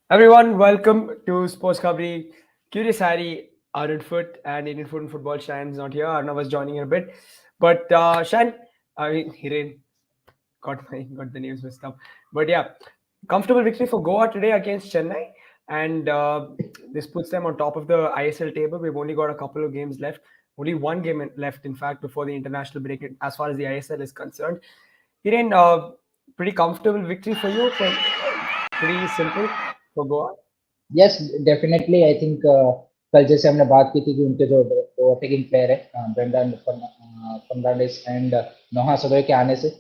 Everyone, welcome to Sports Covery. Curious Harry, Arun Foot, and Indian Foot and Football. Shan's not here. Arnav was joining in a bit. But Shan, I mean, Hiren, got the names messed up. But yeah, comfortable victory for Goa today against Chennai. And this puts them on top of the ISL table. We've only got a couple of games left. Only one game left, in fact, before the international break, as far as the ISL is concerned. Hiren, pretty comfortable victory for you. Pretty simple for Goa. Yes definitely I think कल जैसे हमने बात की थी कि उनके जो दो अटैकिंग प्लेयर है ब्रेंडन फर्नांडिस एंड नोहा सदोई के आने से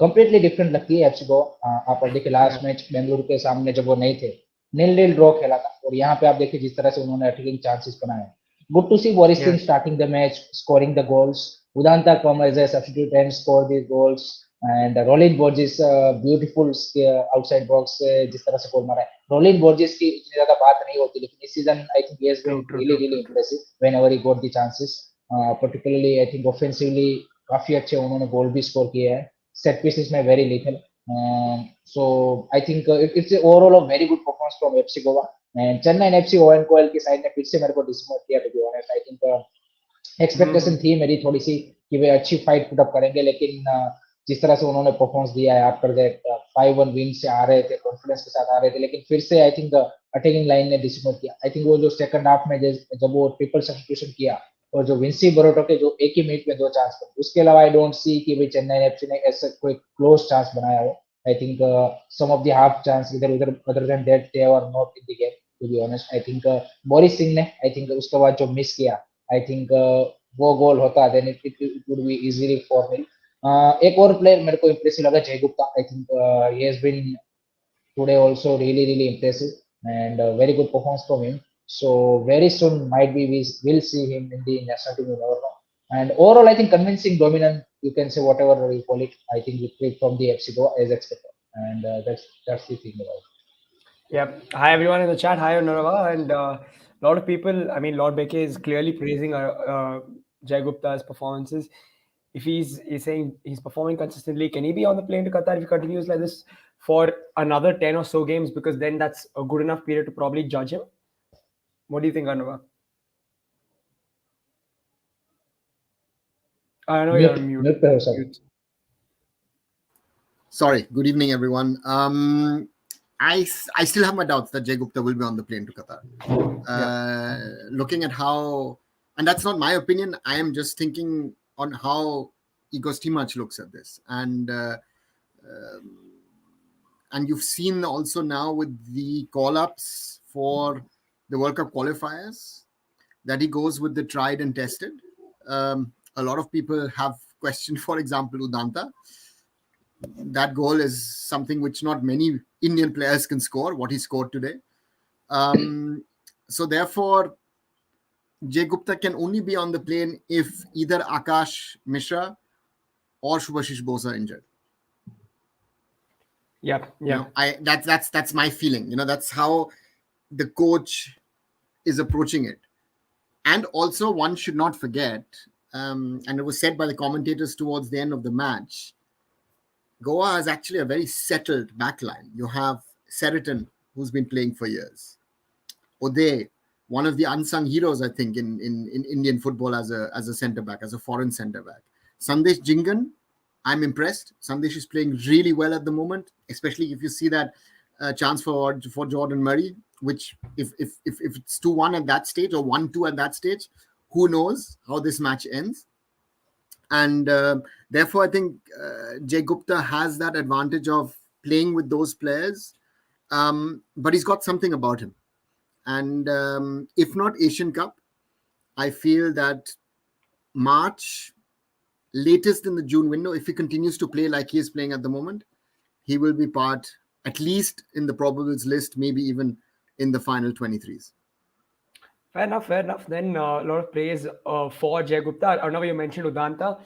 कंप्लीटली डिफरेंट लगती है एफसी गोवा। आप देखिए Yeah. लास्ट मैच बेंगलुरु के सामने जब वो नहीं थे नील नील ड्रॉ खेला था और यहाँ पे आप देखिए जिस तरह से उन्होंने अटैकिंग चांसेस बनाए। Good to see Boris Yeah. Singh starting the match scoring the goals Udanta come as a substitute and score the goals and Rowllin Borges beautiful outside box से जिस तरह से गोल मारा है। रोलिन बोर्जिस की इतनी ज्यादा बात नहीं होती लेकिन इस season I think he has been True, true, really true, really true, true. Impressive whenever he got the chances. Particularly I think offensively काफी अच्छे उन्होंने गोल भी स्कोर किए हैं। सेट पीसेस में very lethal. So I think it's overall a very good performance from FC Goa and Chennai FC Owen Coyle की side ने फिर से मेरे को डिसअपॉइंट किया to be honest. I think expectation Hmm. थी मेरी थोड़ी सी कि वे अच्छी फाइट पुटअप करेंगे लेकिन जिस तरह से उन्होंने परफॉर्मेंस दिया है आफ्टर दैट 5-1 विन से आ रहे थे कॉन्फिडेंस के साथ आ रहे थे लेकिन फिर से आई थिंक अटैकिंग लाइन ने डिसअपॉइंट किया। आई थिंक वो जो सेकंड हाफ में जब वो ट्रिपल सब्स्टिट्यूशन किया और जो विंसी बरोटो के जो एक ही मिनट में दो चांस बने उसके अलावा आई डोंट सी कि भाई चेन्नई एफसी ने ऐसा कोई क्लोज चांस बनाया हो। I think some of the half chance इधर उधर other then that they are not in the game to be honest. I think Boris Singh ने आई थिंक उसके बाद जो मिस किया आई थिंक वो गोल होता then it would be easily for me. एक और प्लेयर मेरे को इम्प्रेसिव लगा Jay Gupta. I think he has been today also really impressive and very good performance from him. So very soon might be we will see him in the national team. You never know. And overall, I think convincing, dominant. You can say whatever you call it. I think victory from the FC Goa as expected, and that's the thing about it. Yeah. Hi, everyone in the chat. Hi, Narava. And a lot of people, I mean, Lord Beke is clearly praising Jai Gupta's performances. If he's saying he's performing consistently, can he be on the plane to Qatar if he continues like this for another 10 or so games? Because then that's a good enough period to probably judge him. What do you think, Anava? I know you're Mute, on mute. mute पे हो सब। Mute. Sorry, good evening, everyone. I still have my doubts that Jay Gupta will be on the plane to Qatar. Yeah. Looking at how, and that's not my opinion, I am just thinking on how Igor Stimac looks at this. And you've seen also now with the call-ups for the World Cup qualifiers that he goes with the tried and tested. A lot of people have questioned, for example, Udanta. That goal is something which not many Indian players can score, what he scored today. So therefore, Jay Gupta can only be on the plane if either Akash Mishra or Shubhashish Bose are injured. Yeah. Yeah. That's my feeling. That's how the coach is approaching it. And also, one should not forget, and it was said by the commentators towards the end of the match, Goa is actually a very settled backline. You have Seriton, who's been playing for years. Ode, one of the unsung heroes, I think, in Indian football as a centre back, as a foreign centre back. Sandesh Jingan, I'm impressed. Sandesh is playing really well at the moment, especially if you see that chance for Jordan Murray, which if it's 2-1 at that stage or 1-2 at that stage, who knows how this match ends. And therefore, I think Jay Gupta has that advantage of playing with those players, but he's got something about him. And if not Asian Cup, I feel that March, latest in the June window, if he continues to play like he is playing at the moment, he will be part, at least in the probables list, maybe even in the final 23s. Fair enough, fair enough. Then a lot of praise for Jay Gupta. I know you mentioned Udanta.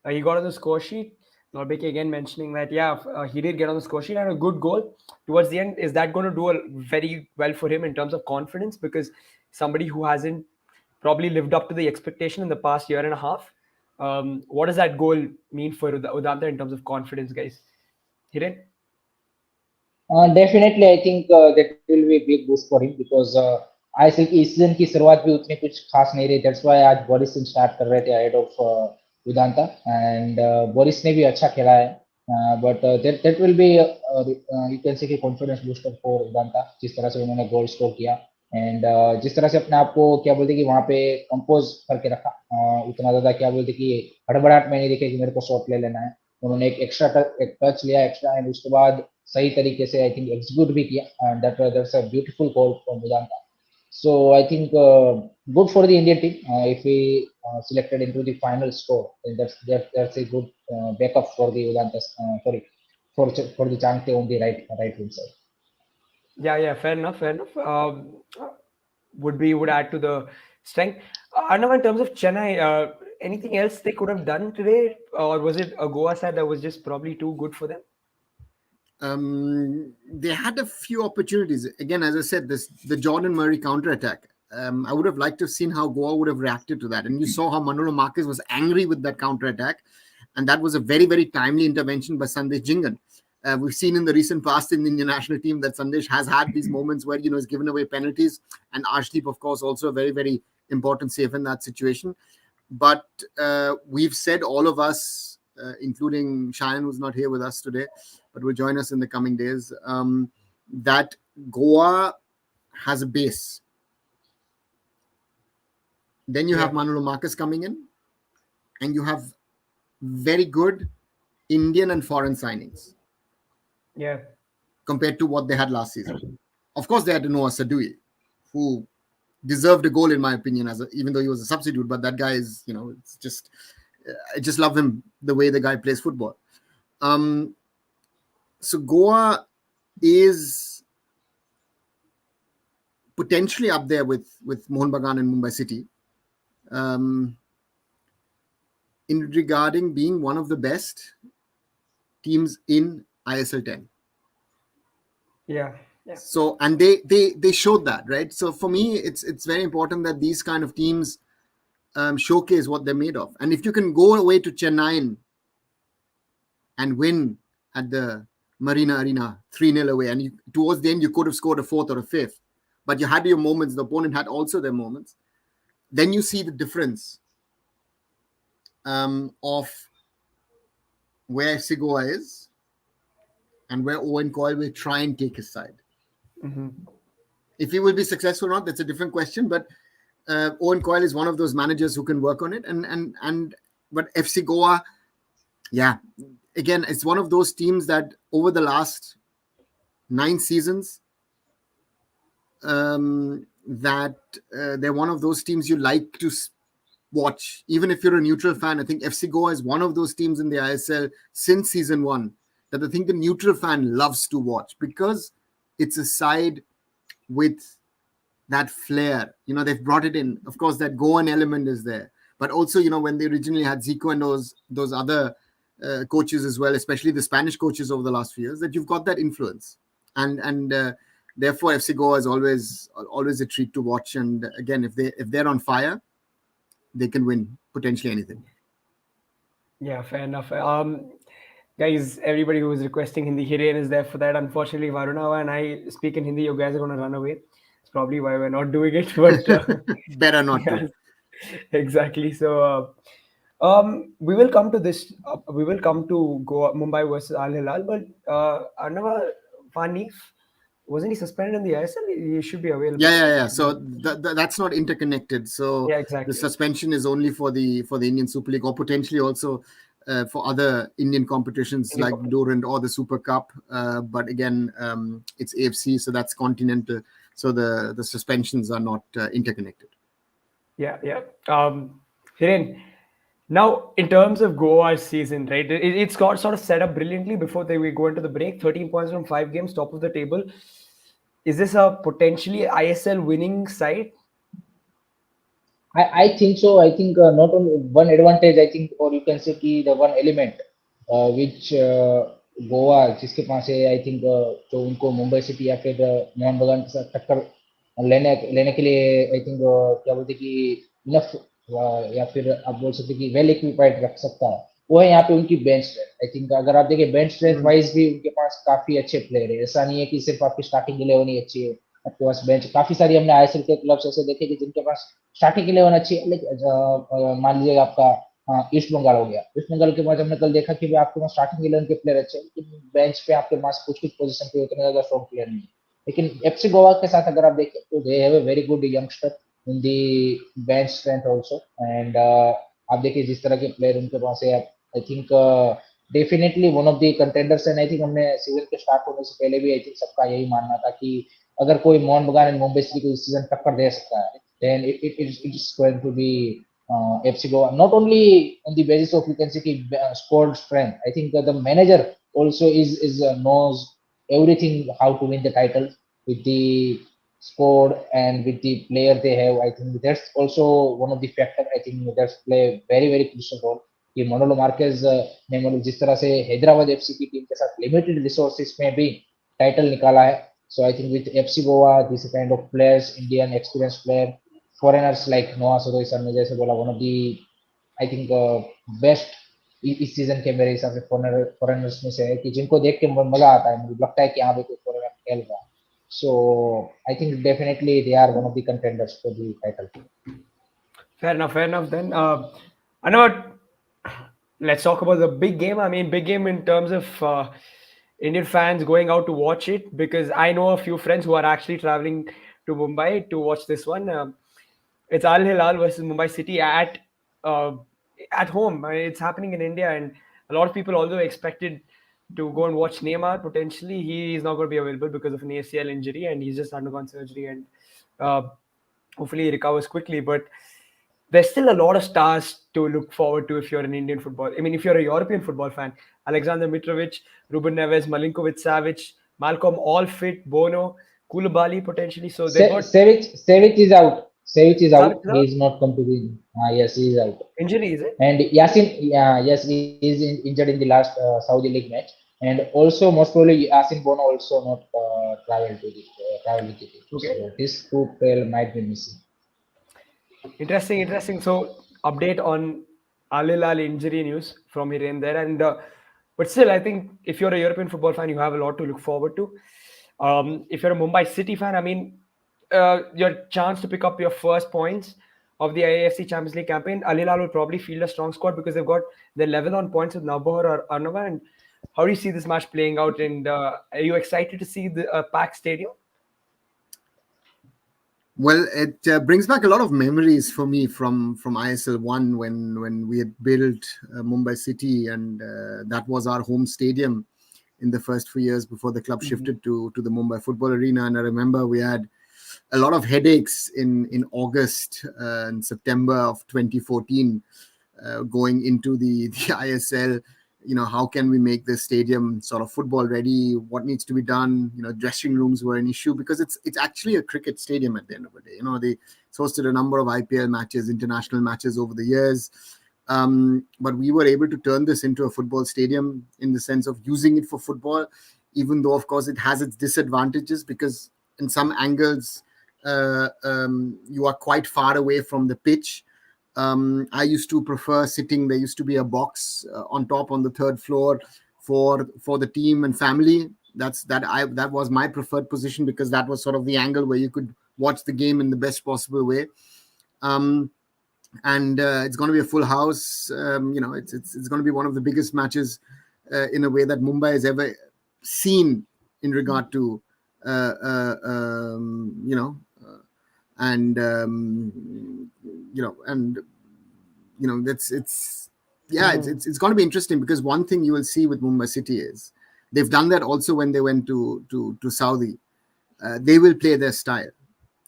He got on the score sheet. Norbeke again mentioning that, yeah, he did get on the score sheet and a good goal towards the end. Is that going to do very well for him in terms of confidence? Because somebody who hasn't probably lived up to the expectation in the past year and a half, what does that goal mean for Udanta in terms of confidence, guys? Hiren? Definitely I think that will be big boost for him because ISL की इस season की शुरुआत भी उतनी कुछ खास नहीं रही दैट्स व्हाई आज बोरिस सिंह स्टार्ट कर रहे थे ahead of Vedanta and Boris ने भी अच्छा खेला है but that will be you can से कि कॉन्फिडेंस बूस्टर फॉर वेदांता जिस तरह से उन्होंने गोल स्कोर किया एंड जिस तरह से अपने आप को क्या बोलते कि वहाँ पे कंपोज करके रखा उतना ज्यादा क्या बोलते कि हड़बड़ाहट में नहीं दिखे कि मेरे को शॉट ले लेना है उन्होंने एक एक्स्ट्रा एक टच लिया एक्स्ट्रा एंड उसके बाद सही तरीके से आई थिंक एग्जीक्यूट भी किया and that's a beautiful goal from Vedanta so I think good for the Indian team if we selected into the final score and that's a good backup for the Vedanta sorry for the Changte on the right wing side. Yeah, fair enough, fair enough. Would add to the strength. Arnav, in terms of Chennai, anything else they could have done today, or was it a Goa side that was just probably too good for them? They had a few opportunities. Again, as I said, the Jordan Murray counter attack. I would have liked to have seen how Goa would have reacted to that. And you saw how Manolo Marquez was angry with that counter attack. And that was a very, very timely intervention by Sandesh Jingan. We've seen in the recent past in the Indian national team that Sandesh has had these moments where, he's given away penalties. And Arshdeep, of course, also a very, very important save in that situation. But we've said, all of us, including Cheyenne, who's not here with us today, but will join us in the coming days, that Goa has a base. Then you have Manolo Marcus coming in, and you have very good Indian and foreign signings. Yeah. Compared to what they had last season. Of course, they had Noah Sadui, who deserved a goal, in my opinion, even though he was a substitute. But that guy is, it's just, I just love him, the way the guy plays football. So Goa is potentially up there with Mohun Bagan and Mumbai City in regarding being one of the best teams in ISL 10. Yeah. So, and they showed that, right? So for me, it's very important that these kind of teams showcase what they're made of. And if you can go away to Chennaiyin and win at the Marina Arena 3-0 away, and towards the end you could have scored a fourth or a fifth, but you had your moments. The opponent had also their moments. Then you see the difference of where FC Goa is and where Owen Coyle will try and take his side. Mm-hmm. If he will be successful or not, that's a different question. But Owen Coyle is one of those managers who can work on it. But FC Goa, yeah, again, it's one of those teams that over the last 9 seasons, that they're one of those teams you like to watch. Even if you're a neutral fan, I think FC Goa is one of those teams in the ISL since season 1 that I think the neutral fan loves to watch, because it's a side with that flair. They've brought it in. Of course, that Goan element is there. But also, when they originally had Zico and those other coaches as well, especially the Spanish coaches over the last few years, that you've got that influence. And therefore, FC Goa is always a treat to watch. And again, if they're on fire, they can win potentially anything. Yeah, fair enough. Guys, everybody who is requesting Hindi, Hiren is there for that. Unfortunately, Varuna and I speak in Hindi. You guys are going to run away. It's probably why we're not doing it. But better not yeah, to. Exactly. So we will come to this. We will come to Goa, Mumbai versus Al Hilal. But Arnav Fanif, wasn't he suspended in the ISL? He should be available. Yeah. So that's not interconnected. So yeah, exactly. The suspension is only for the Indian Super League, or potentially also for other Indian competitions like Durand or the Super Cup. But again, it's AFC, so that's continental. So the suspensions are not interconnected. Yeah. Hiren, now in terms of Goa's season, right? It's got sort of set up brilliantly before we go into the break. 13 points from 5 games, top of the table. Is this a potentially ISL winning side? I think so. I think not only one advantage, I think, or you can say the one element which Goa जिसके पास है I think जो उनको Mumbai city या फिर मोहन बगान के साथ टक्कर लेने के लिए आई थिंक क्या बोलते कि इनफ या फिर आप बोल सकते कि वेल इक्विपाइड रख सकता है वो है यहाँ पे उनकी बेंच स्ट्रेंथ। आई थिंक अगर आप देखें बेंच स्ट्रेंथ Mm. वाइज भी उनके पास काफी अच्छे प्लेयर है। ऐसा नहीं है कि सिर्फ आपकी स्टार्टिंग 11 ही अच्छी है, आपके पास बेंच काफी सारी, हमने आईएसएल के क्लब्स ऐसे देखे कि जिनके पास स्टार्टिंग 11 अच्छी है, लेकिन मान लीजिए आपका ईस्ट बंगाल हो गया। ईस्ट बंगाल के बाद हमने कल देखा कि भाई आपके पास स्टार्टिंग 11 के प्लेयर अच्छे हैं, लेकिन बेंच पे आपके पास कुछ कुछ पोजीशन पे उतने ज्यादा स्ट्रॉन्ग प्लेयर नहीं है। लेकिन एफसी गोवा के साथ अगर आप देखें तो they have a very good youngster in the bench strength also. And आप देखिए जिस तरह के प्लेयर उनके पास है, I think definitely one of the contenders. And I think हमने सीजन के स्टार्ट होने से पहले भी आई थिंक सबका यही मानना था कि अगर कोई मोहन बगान एंड मुंबई सिटी को इस सीजन टक्कर दे सकता है, then it is going to be FC Goa. Not only on the basis of you can say squad strength. I think the manager also is knows everything how to win the title with the squad and with the player they have. I think that's also one of the factor. I think that's play very crucial role कि मोनोलो Marquez ने मतलब जिस तरह से Hyderabad FC की team के साथ limited resources में भी टाइटल निकाला है। So I think with FC Goa, this kind of players, Indian experienced player, foreigners like Noah Sodoi sir ने जैसे बोला, one of the I think best इस सीजन के मेरे हिसाब से फॉरेनर्स में से है कि जिनको देख के मजा आता है, मुझे लगता है कि यहाँ पे कोई फॉरेनर खेल रहा है। So I think definitely they are one of the contenders for the title. Fair enough. Fair enough. Then, I know. Let's talk about the big game. I mean, big game in terms of Indian fans going out to watch it, because I know a few friends who are actually traveling to Mumbai to watch this one. It's Al Hilal versus Mumbai City uh, at home. I mean, it's happening in India, and a lot of people although expected to go and watch Neymar potentially. He is not going to be available because of an ACL injury, and he's just undergone surgery, and uh, hopefully he recovers quickly. But there's still a lot of stars to look forward to if you're an Indian football. I mean, if you're a European football fan, Alexander Mitrovic, Ruben Neves, Malinkovic, Savic, Malcolm, all fit, Bono, Koulibaly potentially. So they've got Savic is out. Savic is Savic out. is He out. is not come to the. Yes, he is out. Injury, is it? And Yasin, yeah, yes, he is injured in the last Saudi League match. And also, most probably, Yasin Bono also not travel with the team. Okay. So this two player might be missing. Interesting, interesting. So, update on Al Hilal injury news from here and there, and but still, I think if you're a European football fan, you have a lot to look forward to. If you're a Mumbai City fan, I mean, your chance to pick up your first points of the AFC Champions League campaign, Al Hilal will probably field a strong squad because they've got their level on points with Nabahar or Arnava. And how do you see this match playing out? And are you excited to see the packed stadium? Well, it brings back a lot of memories for me from ISL one when we had built Mumbai City, and that was our home stadium in the first few years before the club Mhm. shifted to the Mumbai Football Arena. And I remember we had a lot of headaches in August and September of 2014 going into the ISL. How can we make this stadium sort of football ready? What needs to be done? Dressing rooms were an issue because it's actually a cricket stadium at the end of the day. It's hosted a number of IPL matches, international matches over the years. But we were able to turn this into a football stadium in the sense of using it for football, even though, of course, it has its disadvantages because in some angles, you are quite far away from the pitch. I used to prefer sitting. There used to be a box on top on the third floor for the team and family. That was my preferred position because that was sort of the angle where you could watch the game in the best possible way. Um, and it's going to be a full house. It's going to be one of the biggest matches in a way that Mumbai has ever seen in regard to and that's it's yeah it's going to be interesting because one thing you will see with Mumbai City is they've done that also when they went to Saudi. They will play their style.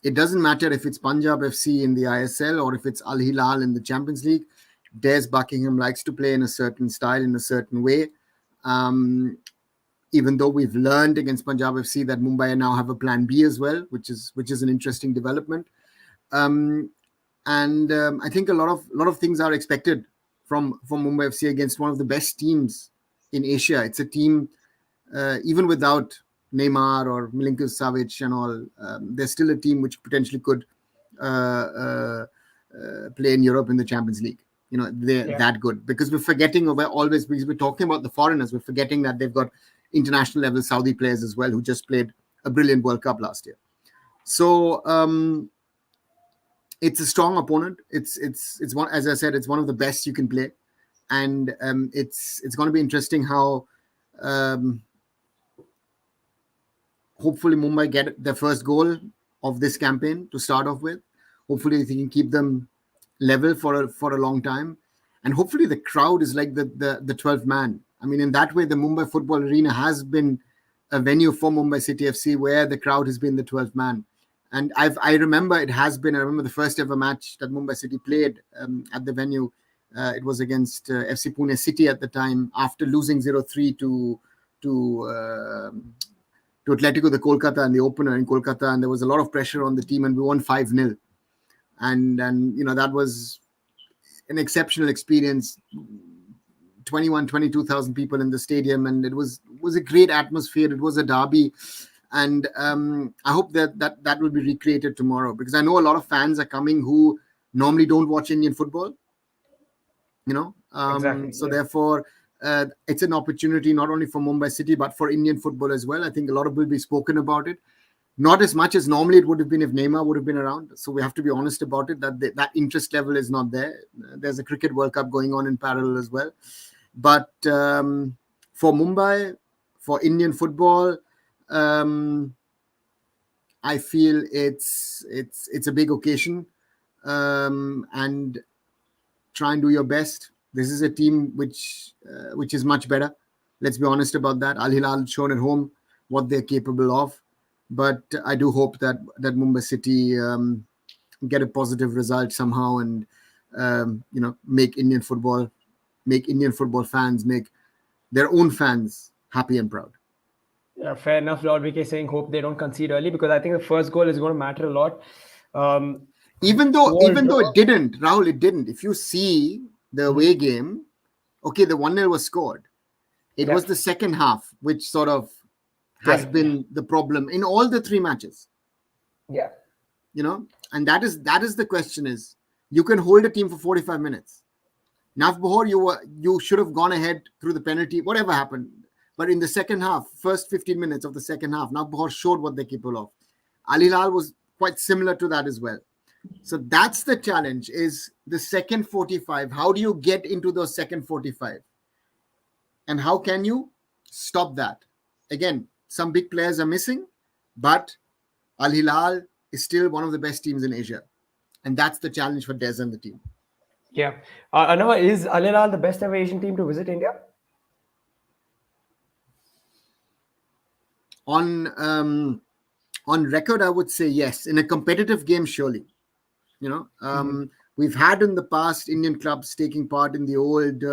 It doesn't matter if it's Punjab FC in the ISL or if it's Al Hilal in the Champions League. Des Buckingham likes to play in a certain style, in a certain way. Even though we've learned against Punjab FC that Mumbai now have a plan B as well, which is an interesting development. I think a lot of things are expected from Mumbai FC against one of the best teams in Asia. It's a team even without Neymar or Milinkovic Savic and all. There's still a team which potentially could play in Europe in the Champions League. they're Yeah. that good, because we're forgetting always, because we're talking about the foreigners, we're forgetting that they've got international level Saudi players as well, who just played a brilliant World Cup last year. So it's a strong opponent. It's one, as I said, it's one of the best you can play, and it's going to be interesting how hopefully Mumbai get their first goal of this campaign to start off with. Hopefully they can keep them level for a long time, and hopefully the crowd is like the 12th man. I mean, in that way, the Mumbai Football Arena has been a venue for Mumbai City FC where the crowd has been the 12th man. And I remember it has been. I remember the first ever match that Mumbai City played at the venue. It was against FC Pune City at the time, after losing 0-3 to Atletico de Kolkata in the opener in Kolkata, and there was a lot of pressure on the team, and we won 5-0. And that was an exceptional experience. 22,000 people in the stadium, and it was a great atmosphere. It was a derby, and I hope that will be recreated tomorrow, because I know a lot of fans are coming who normally don't watch Indian football. Exactly. So Yeah. therefore, it's an opportunity not only for Mumbai City but for Indian football as well. I think a lot will be spoken about it. Not as much as normally it would have been if Neymar would have been around. So we have to be honest about it, that that interest level is not there. There's a Cricket World Cup going on in parallel as well. But for Mumbai, for Indian football, I feel it's a big occasion, and try and do your best. This is a team which is much better. Let's be honest about that. Al Hilal shown at home what they're capable of, but I do hope that Mumbai City get a positive result somehow, and make Indian football fans, make their own fans happy and proud. Yeah, fair enough. Lord VK saying hope they don't concede early, because I think the first goal is going to matter a lot. Even though draw. it didn't, Rahul, it didn't. If you see the away game, okay, the 1-0 was scored. It was the second half which sort of has been the problem in all the three matches. Yeah. And that is the question: is you can hold a team for 45 minutes. Navbahor, you should have gone ahead through the penalty, whatever happened. But in the second half, first 15 minutes of the second half, Navbahor showed what they're capable of. Al Hilal was quite similar to that as well. So that's the challenge, is the second 45. How do you get into those second 45? And how can you stop that? Again, some big players are missing, but Al Hilal is still one of the best teams in Asia. And that's the challenge for Des and the team. Yeah. Anava, is Al Hilal the best ever Asian team to visit India? On record, I would say yes. In a competitive game, surely. We've had in the past Indian clubs taking part in the old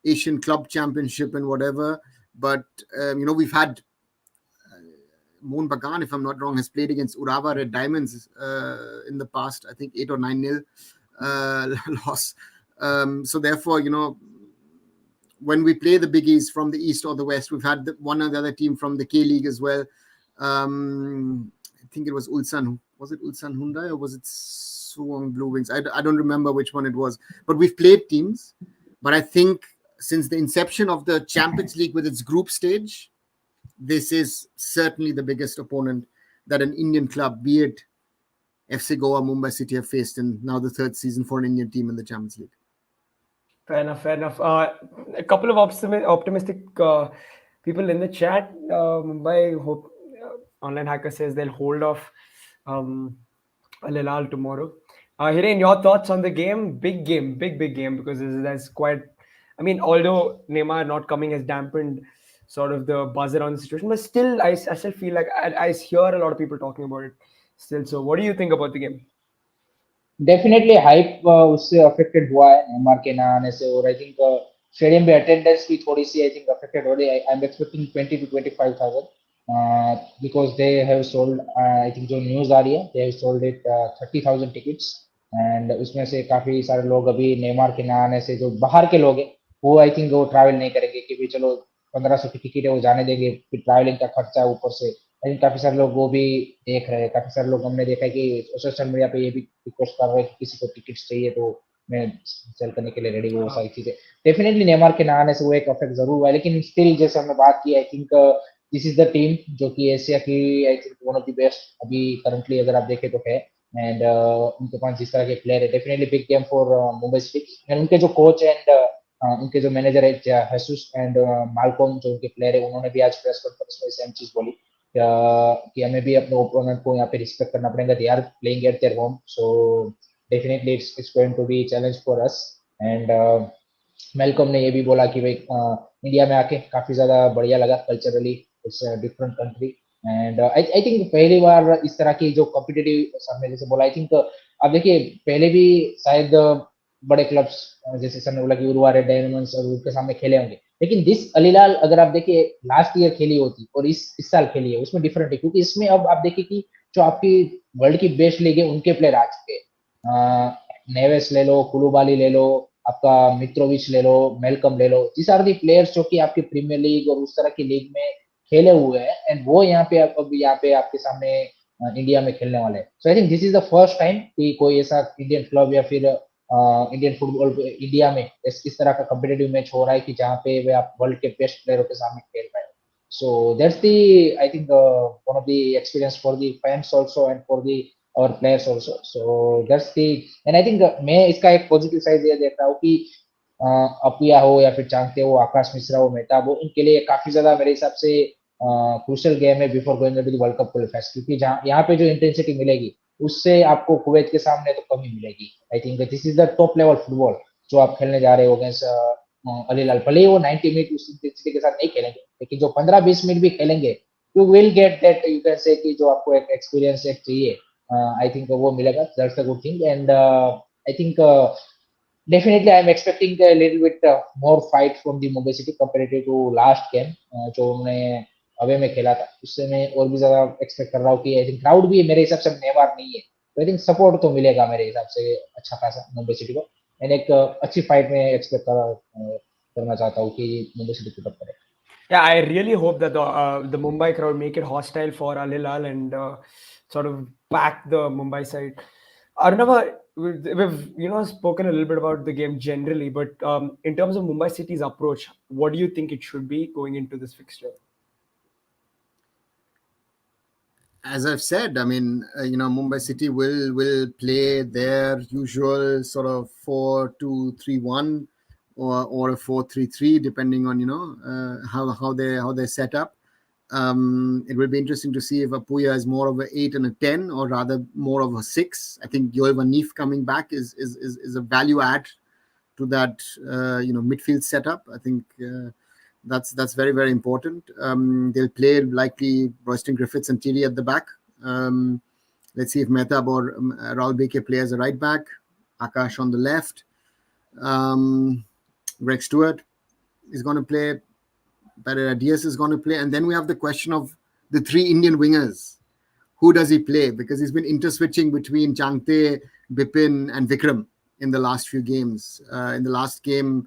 Asian Club Championship and whatever, but we've had Mohun Bagan, if I'm not wrong, has played against Urawa Red Diamonds in the past. I think 8 or 9-0 loss. So therefore, when we play the biggies from the east or the west, we've had one or the other team from the K League as well. I think it was Ulsan. Was it Ulsan Hyundai or was it Suwon Blue Wings? I don't remember which one it was. But we've played teams. But I think since the inception of the Champions League with its group stage, this is certainly the biggest opponent that an Indian club, be it FC Goa, Mumbai City, have faced in now the third season for an Indian team in the Champions League. Fair enough. A couple of optimistic people in the chat. Mumbai hope online hacker says they'll hold off Al Hilal tomorrow. Hiren, your thoughts on the game? Big game, big game, because there's quite. I mean, although Neymar not coming has dampened sort of the buzz around the situation, but still, I still feel like I hear a lot of people talking about it still. So, what do you think about the game? Definitely hype उससे affected हुआ है Neymar के ना आने से, और I think stadium में attendance भी थोड़ी सी आई थिंक अफेक्टेड हो रही है. I am expecting 20 to 25,000 because they have sold, I think जो न्यूज आ रही है, they have sold it 30,000 tickets, and उसमें से काफी सारे लोग अभी नेमार के ना आने से जो बाहर के लोग हैं वो आई थिंक वो ट्रैवल नहीं करेंगे, क्योंकि चलो 1,500 की टिकट है वो जाने देंगे, फिर ट्रैवलिंग का खर्चा ऊपर से. लेकिन काफी सारे लोग वो भी देख रहे हैं. काफी सारे लोग हमने देखा है कि सोशल मीडिया पे ये भी रिक्वेस्ट कर रहे हैं कि किसी को टिकट्स चाहिए तो में सेल करने के लिए रेडी, वो सारी चीजें डेफिनेटली नेमार के ना आने से वो एक इफेक्ट जरूर हुआ है, लेकिन स्टिल जैसे हमने बात की, आई think this is the team जो कि एशिया की I think one of the best अभी करंटली अगर आप देखें तो है। एंड उनके पास जिस तरह के प्लेयर है, definitely big game for Mumbai city. And उनके जो कोच एंड उनके जो मैनेजर है हेसुस एंड मालकॉम, जो उनके प्लेयर है, उन्होंने भी आज प्रेस कॉन्फ्रेंस में सेम चीज बोली कि हमें भी अपने ओपोनेंट को यहाँ पे रिस्पेक्ट करना पड़ेगा, they are playing at their home, so definitely it's going to be challenge for us. And Malcolm ने ये भी बोला कि भाई इंडिया में आके काफी ज्यादा बढ़िया लगा, culturally it's different country. And I think पहली बार इस तरह की जो कॉम्पिटिटिव सर ने जैसे बोला, आई थिंक आप देखिए पहले भी शायद बड़े क्लब्स जैसे सर ने बोला कि उरुवा रेड डायमंड्स और उनके सामने खेले होंगे, लेकिन दिस अलीलाल अगर आप देखिए लास्ट ईयर खेली होती और इस साल खेली है, उसमें डिफरेंट है, क्योंकि इसमें अब आप देखिए कि जो आपकी वर्ल्ड की बेस्ट लीग है उनके प्लेयर आ चुके हैं, नेवेस ले लो, कुलूबाली ले लो, आपका मित्रोविच ले लो, मेलकम ले लो, दिस आर दी प्लेयर्स जो कि आपकी प्रीमियर लीग और उस तरह की लीग में खेले हुए हैं, एंड वो यहाँ पे अब यहाँ पे आपके सामने इंडिया में खेलने वाले हैं। So I think this is the first time कि कोई ऐसा इंडियन क्लब या फिर इंडियन फुटबॉल इंडिया में इस तरह का कॉम्पिटेटिव मैच हो रहा है कि जहाँ पे वे आप वर्ल्ड के बेस्ट प्लेयरों के सामने खेल रहे हैं। So that's the I think one of the experience for the fans also and for the our players also. So that's the and I think मैं इसका एक पॉजिटिव साइड ये देख रहा हूँ कि अपिया हो या फिर चांगते हो, आकाश मिश्रा हो, मेहताब हो, इनके लिए काफी ज्यादा मेरे हिसाब से क्रूशियल गेम है before going into the world cup क्वालिफायर्स, क्योंकि जहाँ यहाँ पे जो इंटेंसिटी मिलेगी उससे आपको कुवैत के सामने तो कमी मिलेगी। आई think this is the top level football जो आप खेलने जा रहे हो अगेंस्ट अलीलाल। भले ही वो 90 मिनट उस इंटेंसिटी के साथ नहीं खेलेंगे, लेकिन जो 15-20 मिनट भी खेलेंगे you will get that, you can से कि जो आपको एक एक्सपीरियंस एक चाहिए, आई थिंक वो मिलेगा, that's a good thing. And I think definitely I'm expecting a little bit more fight from the Mumbai City comparative to last game जो उन्होंने अवे में खेला था, उससे मैं और भी ज्यादा एक्सपेक्ट कर रहा हूँ कि आई थिंक क्राउड भी मेरे हिसाब से नेमार नहीं है, तो आई थिंक सपोर्ट तो मिलेगा मेरे हिसाब से अच्छा खासा मुंबई सिटी को। मैंने एक अच्छी फाइट में एक्सपेक्ट करना चाहता हूँ कि मुंबई सिटी पिकअप करे। Yeah, I really hope that the Mumbai crowd make it hostile for Al Hilal and sort of pack the Mumbai side. Arnava, we've spoken a little bit about the game generally, but in terms of Mumbai City's approach, what do you think it should be going into this fixture? As I've said, I mean, Mumbai City will play their usual sort of 4-2-3-1 or a 4-3-3, depending on how they set up. It will be interesting to see if Apuya is more of an 8 and a 10, or rather more of a 6. I think Yoel Vanif coming back is a value add to that midfield setup. I think that's very, very important. They'll play likely Royston Griffiths and Tilly at the back. Let's see if Mehtab or Raul Beke play as a right back. Akash on the left. Greg Stewart is going to play. Pereira Diaz is going to play. And then we have the question of the three Indian wingers. Who does he play? Because he's been interswitching between Changte, Bipin and Vikram in the last few games. In the last game,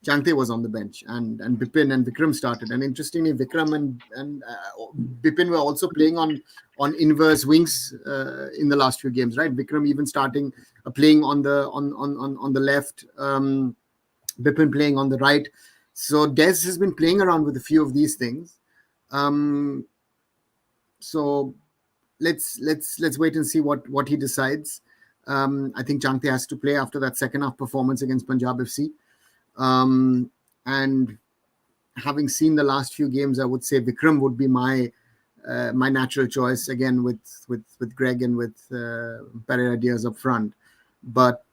Changte was on the bench and Bipin and Vikram started. And interestingly, Vikram and Bipin were also playing on inverse wings in the last few games, right? Vikram even starting playing on the left, Bipin playing on the right. So Des has been playing around with a few of these things. So let's wait and see what he decides. I think Changte has to play after that second half performance against Punjab FC. And having seen the last few games, I would say Vikram would be my natural choice again with Greg and with Pereira Diaz up front. But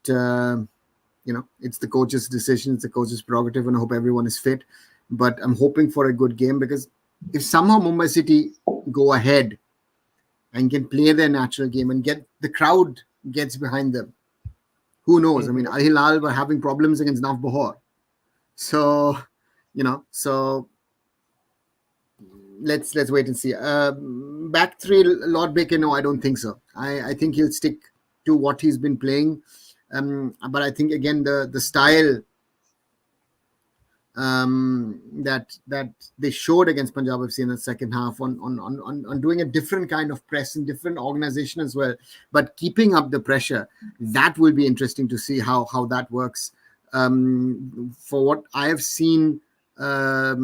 it's the coach's decision, it's the coach's prerogative, and I hope everyone is fit. But I'm hoping for a good game, because if somehow Mumbai City go ahead and can play their natural game and get the crowd gets behind them, who knows? I mean, Al Hilal were having problems against Navbahar. So, let's wait and see. Back three, Lord Baker, no, I don't think so. I think he'll stick to what he's been playing. But I think, again, the style that they showed against Punjab FC in the second half on doing a different kind of press and different organization as well, but keeping up the pressure. That will be interesting to see how that works. For what I have seen, the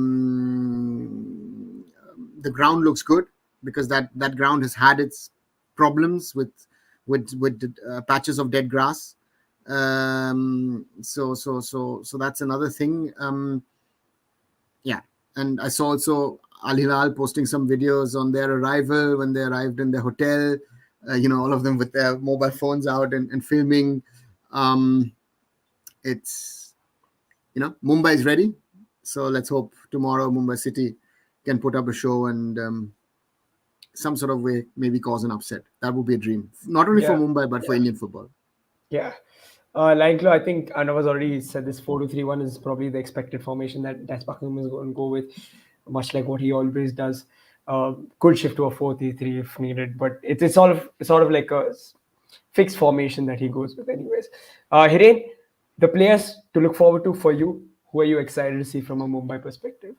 ground looks good because that ground has had its problems with patches of dead grass. So that's another thing. Yeah, and I saw also Al Hilal posting some videos on their arrival when they arrived in their hotel. All of them with their mobile phones out and filming. It's Mumbai is ready, so let's hope tomorrow Mumbai City can put up a show and some sort of way maybe cause an upset. That would be a dream, not only for Yeah, Mumbai but for Indian football. yeah. Like I think Anna's already said this 4-2-3-1 is probably the expected formation that Das Buckingham is going to go with, much like what he always does. Could shift to a 4-3-3 if needed, but it's sort of like a fixed formation that he goes with, anyways. Hiren, the players to look forward to for you, who are you excited to see from a Mumbai perspective?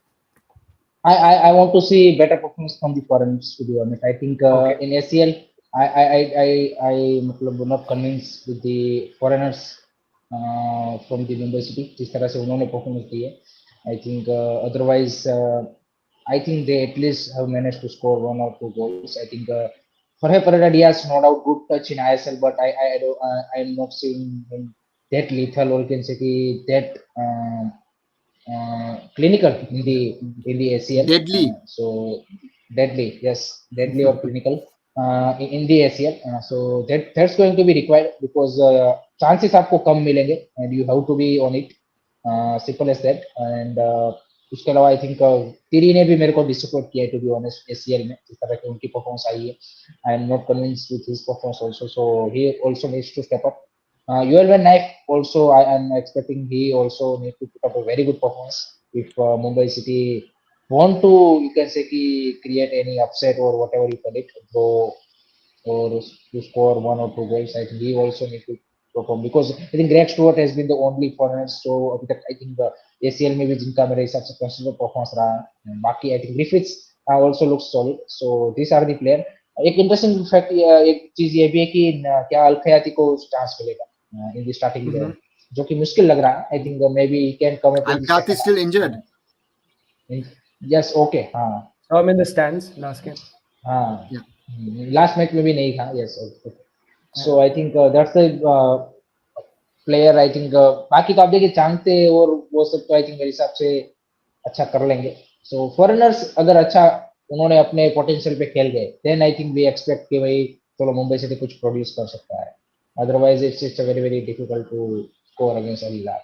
I want to see better performance from the foreigners. To be honest, I think Okay. in ACL, I मतलब not convinced with the foreigners from the Mumbai City. जिस तरह से उन्होंने performance दी है, I think otherwise I think they at least have managed to score 1 or 2 goals. I think Jorge Pereira Diaz no doubt good touch in ISL, but I don't I'm not seeing him that lethal or you can say that. Clinical in the ACL. Deadly. So deadly, yes, deadly or clinical in the ACL. So that's going to be required because chances आपको कम मिलेंगे and you have to be on it. Simple as that. And उसके अलावा I think तिरी ने भी मेरे को disappoint किया है टू बी ऑनेस्ट एसीएल में जिस तरह की उनकी परफॉर्मेंस आई है I am not convinced with his performance also so he also needs to step up ULV Naik also I am expecting he also need to put up a very good performance if Mumbai City want to you can say ki create any upset or whatever you call it so or to score 1 or 2 goals. I think he also need to perform because I think Greg Stewart has been the only foreigner. So अभी तक I think the ACL में भी जिनका मेरे हिसाब से consistent performance रहा है. बाकी I think Griffiths also looks solid. So these are the player. एक इंटरेस्टिंग फैक्ट एक चीज ये भी है कि क्या अल्खयाती को चांस मिलेगा इन द स्टार्टिंग 11 जो कि मुश्किल लग रहा है I think may be can come up in the Al-Khat is still injured. Yes okay हाँ So I'm in the stands last game. हाँ Yeah. लास्ट मैच में भी नहीं था yes okay so I think that's the player I think बाकी तो आप देखिए चांगते और वो सब तो आई थिंक मेरे हिसाब से अच्छा कर लेंगे सो फॉरेनर्स अगर अच्छा उन्होंने अपने पोटेंशियल पे खेल गए then I think we expect कि भाई चलो मुंबई से कुछ प्रोड्यूस कर सकता है otherwise it's a very very difficult to score against अलीला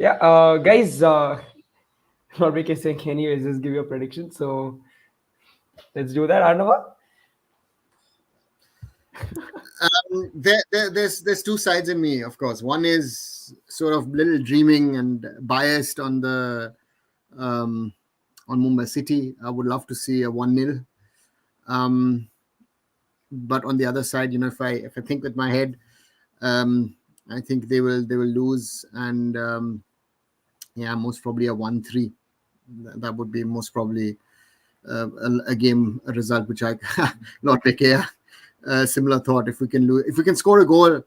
Yeah, guys, not making sense anyways, just give your prediction. So let's do that, Arnava. There's two sides in me, of course. One is sort of little dreaming and biased on Mumbai City. I would love to see a 1-0. But on the other side, if I think with my head, I think they will lose, and most probably a 1-3. That would be most probably a game a result which I not make a similar thought. If we can score a goal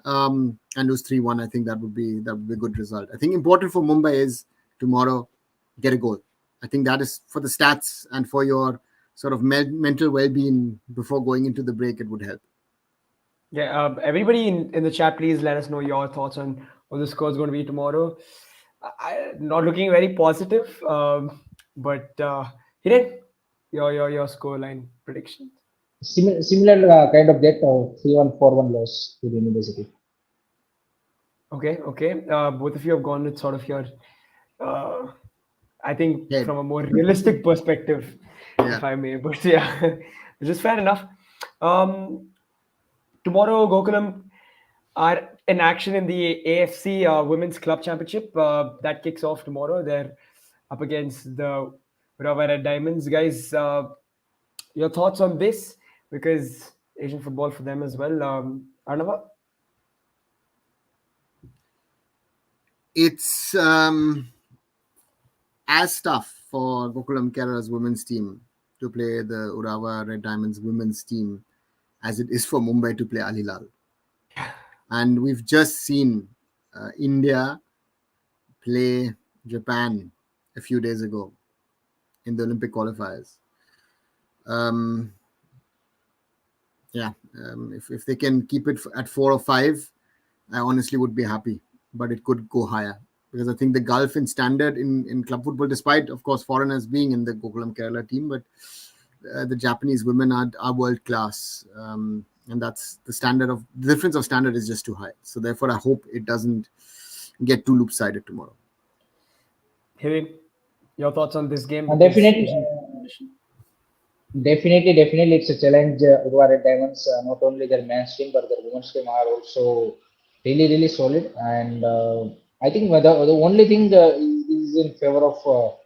and lose 3-1, I think that would be a good result. I think important for Mumbai is tomorrow get a goal. I think that is for the stats and for your sort of mental well-being before going into the break. It would help. Yeah, everybody in the chat, please let us know your thoughts on what the score is going to be tomorrow. Not looking very positive, but Hiren, your scoreline predictions. Similar kind of that 3-1 4-1 loss to the university. Okay. Both of you have gone with sort of your, I think, from a more realistic perspective, if I may. But yeah, which is fair enough. Tomorrow, Gokulam are in action in the AFC Women's Club Championship. That kicks off tomorrow. They're up against the Urawa Red Diamonds. Guys, your thoughts on this? Because Asian football for them as well. Arnava? It's as tough for Gokulam Kerala's women's team to play the Urawa Red Diamonds women's team as it is for Mumbai to play Al Hilal. And we've just seen India play Japan a few days ago in the Olympic qualifiers. Um, yeah, if they can keep it at 4 or 5, I honestly would be happy, but it could go higher because I think the gulf in standard in club football, despite of course foreigners being in the Gokulam Kerala team, but the Japanese women are world class, and that's the standard of the difference of standard is just too high. So therefore, I hope it doesn't get too loop-sided tomorrow. Hiren, your thoughts on this game And with this definitely, Asian competition? definitely, it's a challenge. Udwa Red Diamonds, not only their men's team but their women's team are also really solid. And I think the only thing is in favor of, or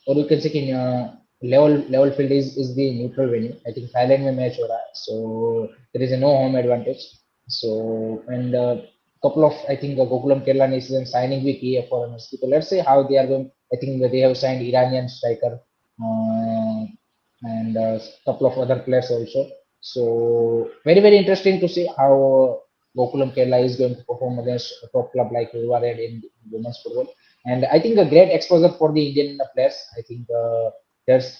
you can say, in level field is the neutral venue. I think Thailand में match हो रहा है, so there is a no home advantage. So and couple of I think Gokulam Kerala nation signing भी की है foreigners की. So let's see how they are going. I think they have signed Iranian striker. Uh, and a couple of other players also. So very interesting to see how Gokulam Kerala is going to perform against a top club like Red in women's football. And I think a great exposure for the Indian players. I think that's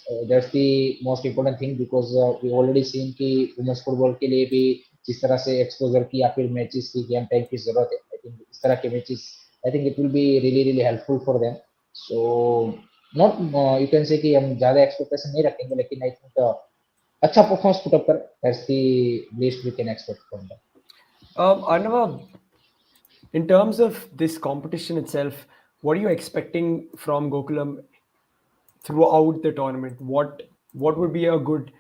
the most important thing because we already seen कि women's football के लिए भी जिस तरह से exposure की या फिर matches की game time की जरूरत है. I think इस तरह के matches I think it will be really helpful for them. So not you can say कि हम ज़्यादा expectation नहीं रखेंगे लेकिन I think अच्छा performance put up कर that's the least we can expect from them. Arnava, in terms of this competition itself, what are you expecting from Gokulam throughout the tournament? What would be a good,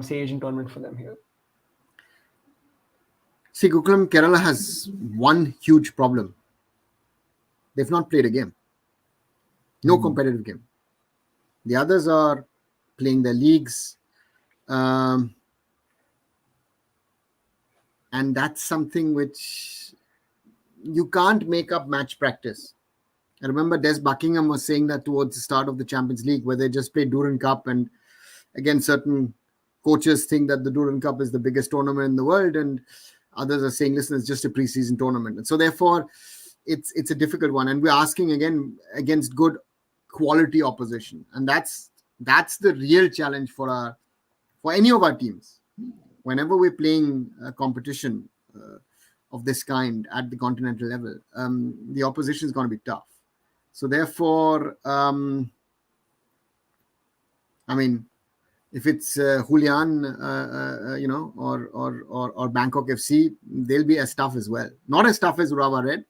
say, Asian tournament for them here? See, Gokulam Kerala has one huge problem. They've not played a game. No competitive game. The others are playing their leagues. And that's something which you can't make up match practice. I remember Des Buckingham was saying that towards the start of the Champions League, where they just played Duran Cup, and again, certain coaches think that the Duran Cup is the biggest tournament in the world, and others are saying, listen, it's just a preseason tournament. And so therefore, it's a difficult one, and we're asking again against good quality opposition, and that's the real challenge for any of our teams. Whenever we're playing a competition of this kind at the continental level, the opposition is going to be tough. So therefore, I mean, if it's Julian, or Bangkok FC, they'll be as tough as well. Not as tough as Urawa Red,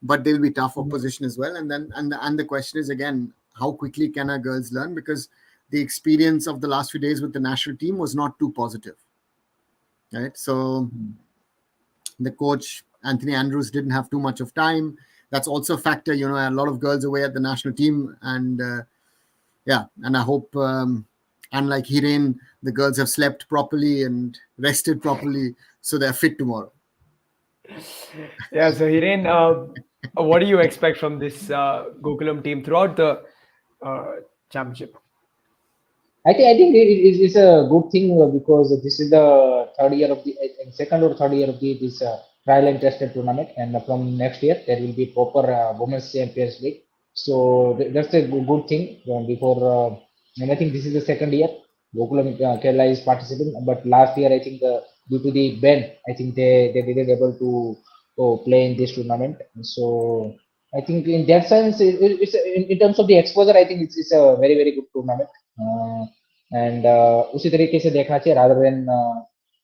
but they'll be tough opposition as well. And then and the question is again, how quickly can our girls learn? Because the experience of the last few days with the national team was not too positive, right? So the coach Anthony Andrews didn't have too much of time. That's also a factor. A lot of girls away at the national team, and and I hope, unlike Hiren, the girls have slept properly and rested properly, so they're fit tomorrow. Yeah, so Hiren, what do you expect from this Gokulam team throughout the championship? I think it's a good thing because this is the third year of the second or third year of this trial and tested tournament, and from next year there will be proper women's Champions League. So that's a good thing. Before and I think this is the second year Gokulam Kerala is participating, but last year I think due to the ban, I think they didn't able to play in this tournament. So I think in that sense, it's in terms of the exposure, I think it's a very good tournament. And उसी तरीके से देखना चाहिए rather than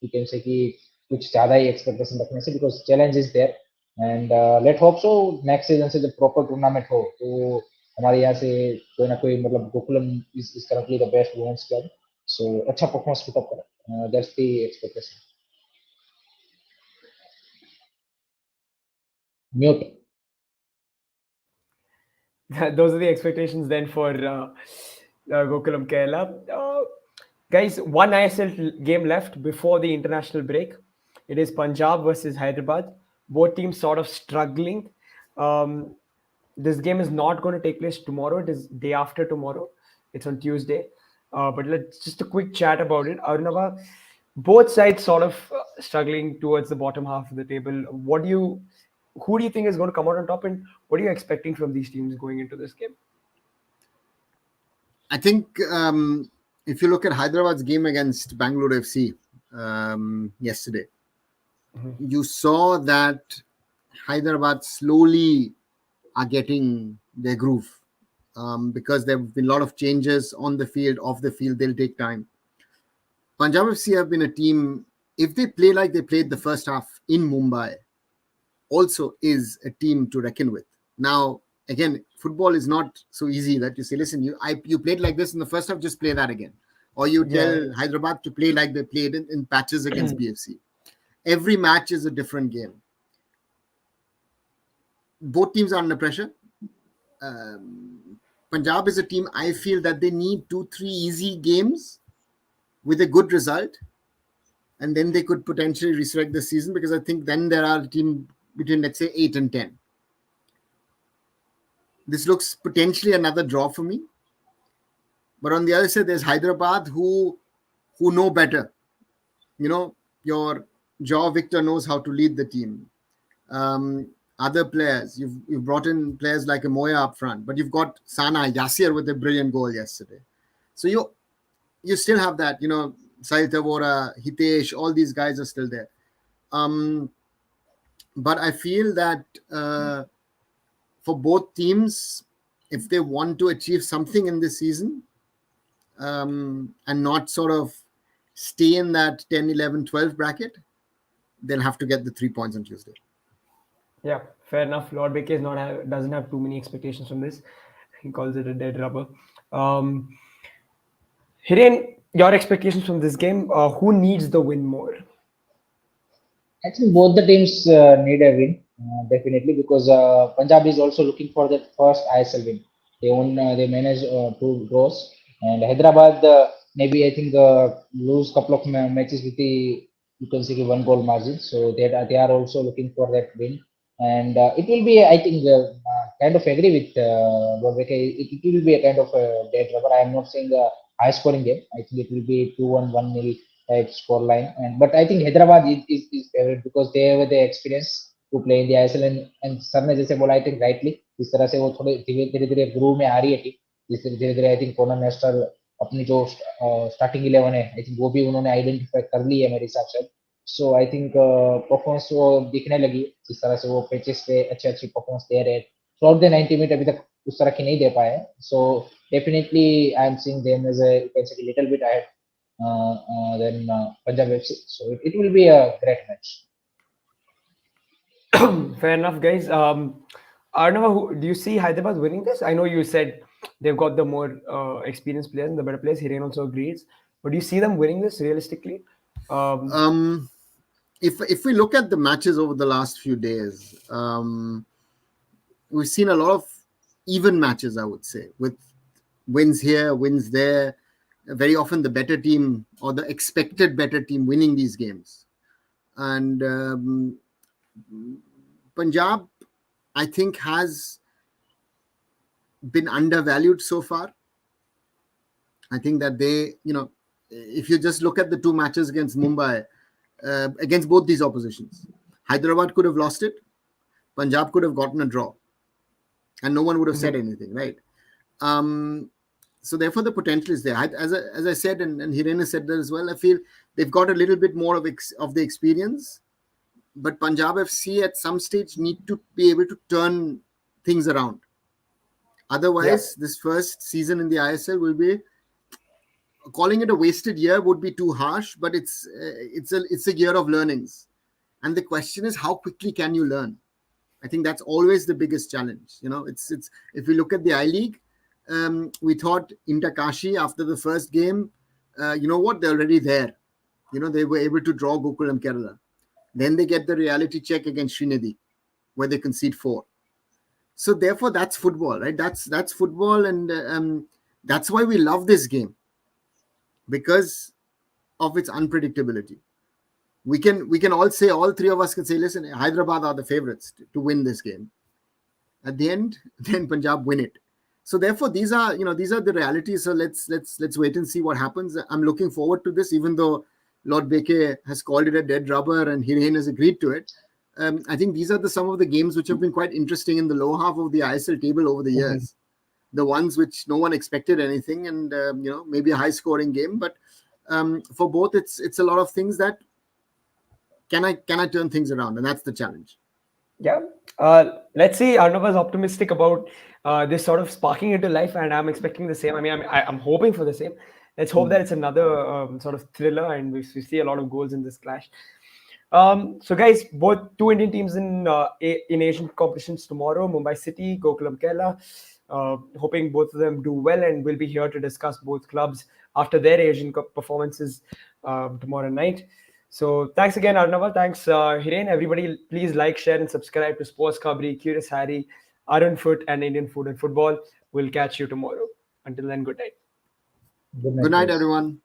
you can say कि कुछ ज़्यादा ही expectation रखने से because challenge is there and let hope so next season से जब proper tournament हो तो हमारे यहाँ से कोई ना कोई मतलब Gokulam is currently the best women's club so अच्छा performance put up करे that's the expectation. Mute. Those are the expectations then for Gokulam Kerala. Guys, one ISL game left before the international break. It is Punjab versus Hyderabad. Both teams sort of struggling. Um, this game is not going to take place tomorrow. It is day after tomorrow. It's on Tuesday. But let's just a quick chat about it. Arunava, both sides sort of struggling towards the bottom half of the table. Who do you think is going to come out on top, and what are you expecting from these teams going into this game? I think if you look at Hyderabad's game against Bangalore FC yesterday, you saw that Hyderabad slowly are getting their groove because there have been a lot of changes on the field, off the field. They'll take time. Punjab FC have been a team, if they play like they played the first half in Mumbai, also is a team to reckon with. Now, again, football is not so easy that you say, listen, you played like this in the first half, just play that again. Or you tell Hyderabad to play like they played in patches against BFC. Every match is a different game. Both teams are under pressure. Punjab is a team, I feel that they need 2-3 easy games with a good result. And then they could potentially resurrect the season, because I think then there are a team between, let's say, 8 and 10. This looks potentially another draw for me. But on the other side, there's Hyderabad who know better. You know, your Joe Victor knows how to lead the team. Other players, you've brought in players like Amoya up front, but you've got Sana Yasir with a brilliant goal yesterday. So you still have that, you know, Sahil Tavora, Hitesh, all these guys are still there. But I feel that for both teams, if they want to achieve something in this season and not sort of stay in that 10, 11, 12 bracket, they'll have to get the 3 points on Tuesday. Yeah, fair enough. Lord Baker doesn't have too many expectations from this. He calls it a dead rubber. Hiren, your expectations from this game? Who needs the win more? I think both the teams need a win, definitely, because Punjab is also looking for that first ISL win. They manage 2 draws, and Hyderabad maybe I think lose couple of matches with the, you can say, 1 goal margin. So they are also looking for that win, and it will be, I think, kind of agree with Lord Veke. It will be a kind of a dead rubber. I am not saying a high scoring game. I think it will be 2-1, 1-0 type score line. But I think Hyderabad is favorite because they have the experience to play in the ISL, and sir ने जैसे बोला, I think rightly, इस तरह से वो थोड़े धीरे धीरे ग्रूव में आ रही है टीम, जिससे धीरे धीरे आई थिंक कॉर्नर नेस्टर अपनी जो स्टार्टिंग 11 है, आई थिंक वो भी उन्होंने आइडेंटिफाई कर ली है मेरे हिसाब से. सो आई थिंक परफॉर्मेंस वो दिखने लगी, जिस तरह से वो पिचेस पे अच्छी परफॉर्मेंस दे रहे हैं. थ्रू द 90 मिनट अभी तक उस तरह की नहीं दे पाए. So definitely I am seeing them as a, you can say, little bit ahead than Punjab FC. So it will be a great match. Fair enough, guys. Arnava, do you see Hyderabad winning this? I know you said they've got the more experienced players and the better players. Hiren also agrees. But do you see them winning this realistically? If we look at the matches over the last few days, we've seen a lot of even matches, I would say, with wins here, wins there. Very often the better team or the expected better team winning these games. And Punjab, I think, has been undervalued so far. I think that they, you know, if you just look at the 2 matches against Mumbai, against both these oppositions, Hyderabad could have lost it, Punjab could have gotten a draw, and no one would have said anything, right? So therefore, the potential is there. As I said, and Hiren said that as well, I feel they've got a little bit more of the experience, but Punjab FC at some stage need to be able to turn things around. Otherwise, this first season in the ISL will be, calling it a wasted year would be too harsh, but it's a year of learnings. And the question is, how quickly can you learn? I think that's always the biggest challenge. You know, it's if we look at the I-League, we thought Inter Kashi after the first game, you know what, they're already there. You know, they were able to draw Gokulam Kerala. Then they get the reality check against Srinidhi, where they concede 4. So therefore, that's football, right? That's football, and that's why we love this game, because of its unpredictability. We can all say, all 3 of us can say, listen, Hyderabad are the favorites to win this game. At the end, then Punjab win it. So therefore, these are the realities. So let's wait and see what happens. I'm looking forward to this, even though Lord Beke has called it a dead rubber and Hiren has agreed to it. I think these are some of the games which have been quite interesting in the lower half of the ISL table over the years. The ones which no one expected anything, and maybe a high scoring game. But for both, it's a lot of things that can I turn things around, and that's the challenge. Yeah. Let's see. Arnav was optimistic about this sort of sparking into life, and I'm expecting the same. I mean, I'm hoping for the same. Let's hope that it's another sort of thriller, and we see a lot of goals in this clash. So, guys, both two Indian teams in Asian competitions tomorrow: Mumbai City, Gokulam Kerala. Hoping both of them do well, and we'll be here to discuss both clubs after their Asian Cup performances tomorrow night. So thanks again, Arnava. Thanks, Hiren. Everybody, please like, share, and subscribe to Sports Khabri, Curious Harry, Arun Foot, and Indian Food and Football. We'll catch you tomorrow. Until then, good night. Good Good night, guys. everyone.